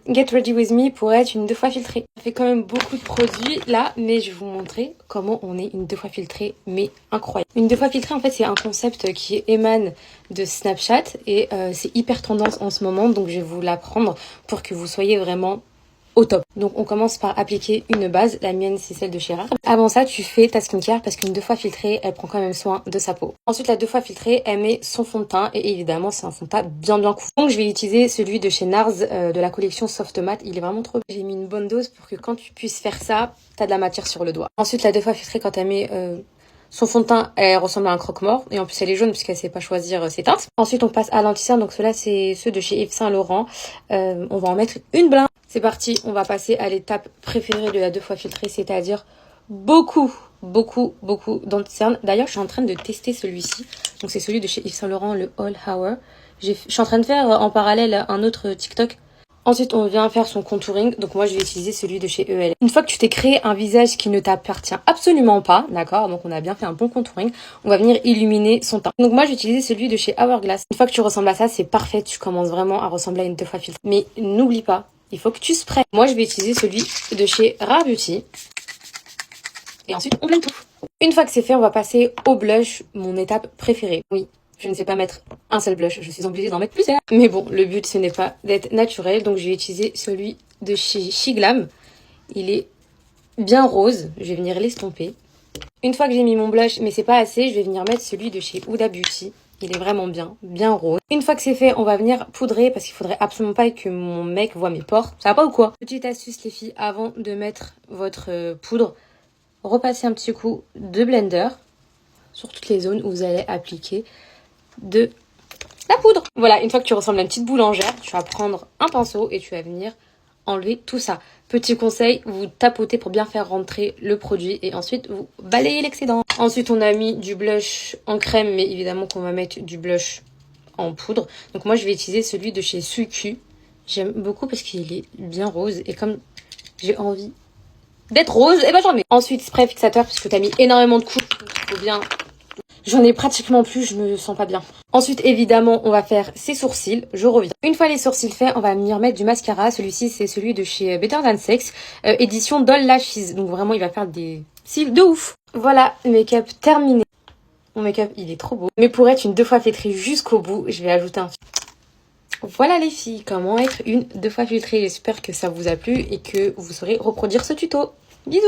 Get Ready With Me pour être une 2 fois filtrée. Ça fait quand même beaucoup de produits là, mais je vais vous montrer comment on est une 2 fois filtrée, mais incroyable. Une 2 fois filtrée, en fait, c'est un concept qui émane de Snapchat et c'est hyper tendance en ce moment, donc je vais vous l'apprendre pour que vous soyez vraiment au top. Donc on commence par appliquer une base, la mienne c'est celle de chez Rare. Avant ça tu fais ta skincare parce qu'une 2 fois filtrée elle prend quand même soin de sa peau. Ensuite la 2 fois filtrée elle met son fond de teint et évidemment c'est un fond de teint bien cool. Donc je vais utiliser celui de chez Nars de la collection Soft Matte, il est vraiment trop bien. J'ai mis une bonne dose pour que quand tu puisses faire ça, t'as de la matière sur le doigt. Ensuite la 2 fois filtrée quand elle met son fond de teint, elle ressemble à un croque-mort. Et en plus, elle est jaune puisqu'elle sait pas choisir ses teintes. Ensuite, on passe à l'anti-cerne. Donc, ceux-là, c'est ceux de chez Yves Saint Laurent. On va en mettre une blinde. C'est parti. On va passer à l'étape préférée de la 2 fois filtrée, c'est-à-dire beaucoup d'anti-cerne. D'ailleurs, je suis en train de tester celui-ci. Donc, c'est celui de chez Yves Saint Laurent, le All Hour. Je suis en train de faire en parallèle un autre TikTok. Ensuite, on vient faire son contouring. Donc, moi, je vais utiliser celui de chez EL. Une fois que tu t'es créé un visage qui ne t'appartient absolument pas, d'accord? Donc, on a bien fait un bon contouring. On va venir illuminer son teint. Donc, moi, j'ai utilisé celui de chez Hourglass. Une fois que tu ressembles à ça, c'est parfait. Tu commences vraiment à ressembler à une 2 fois filtrée. Mais n'oublie pas, il faut que tu sprays. Moi, je vais utiliser celui de chez Rare Beauty. Et ensuite, on blende tout. Une fois que c'est fait, on va passer au blush, mon étape préférée. Oui. Je ne sais pas mettre un seul blush, je suis obligée d'en mettre plusieurs. Mais bon, le but ce n'est pas d'être naturel, donc je vais utiliser celui de chez Shiglam. Il est bien rose, je vais venir l'estomper. Une fois que j'ai mis mon blush, mais c'est pas assez, je vais venir mettre celui de chez Huda Beauty. Il est vraiment bien rose. Une fois que c'est fait, on va venir poudrer parce qu'il faudrait absolument pas que mon mec voit mes pores. Ça va pas ou quoi? Petite astuce les filles, avant de mettre votre poudre, repassez un petit coup de blender sur toutes les zones où vous allez appliquer de la poudre. Voilà, une fois que tu ressembles à une petite boulangère, tu vas prendre un pinceau et tu vas venir enlever tout ça. Petit conseil, vous tapotez pour bien faire rentrer le produit et ensuite vous balayez l'excédent. Ensuite, on a mis du blush en crème, mais évidemment qu'on va mettre du blush en poudre. Donc moi, je vais utiliser celui de chez Suicu. J'aime beaucoup parce qu'il est bien rose et comme j'ai envie d'être rose, et ben j'en mets. Ensuite, spray fixateur parce que tu as mis énormément de coups. Il faut bien... J'en ai pratiquement plus, je me sens pas bien. Ensuite, évidemment, on va faire ses sourcils. Je reviens. Une fois les sourcils faits, on va venir mettre du mascara. Celui-ci, c'est celui de chez Better Than Sex, édition Doll Lashes. Donc vraiment, il va faire des cils de ouf. Voilà, make-up terminé. Mon make-up, il est trop beau. Mais pour être une 2 fois filtrée jusqu'au bout, je vais ajouter un filtre. Voilà les filles, comment être une 2 fois filtrée. J'espère que ça vous a plu et que vous saurez reproduire ce tuto. Bisous!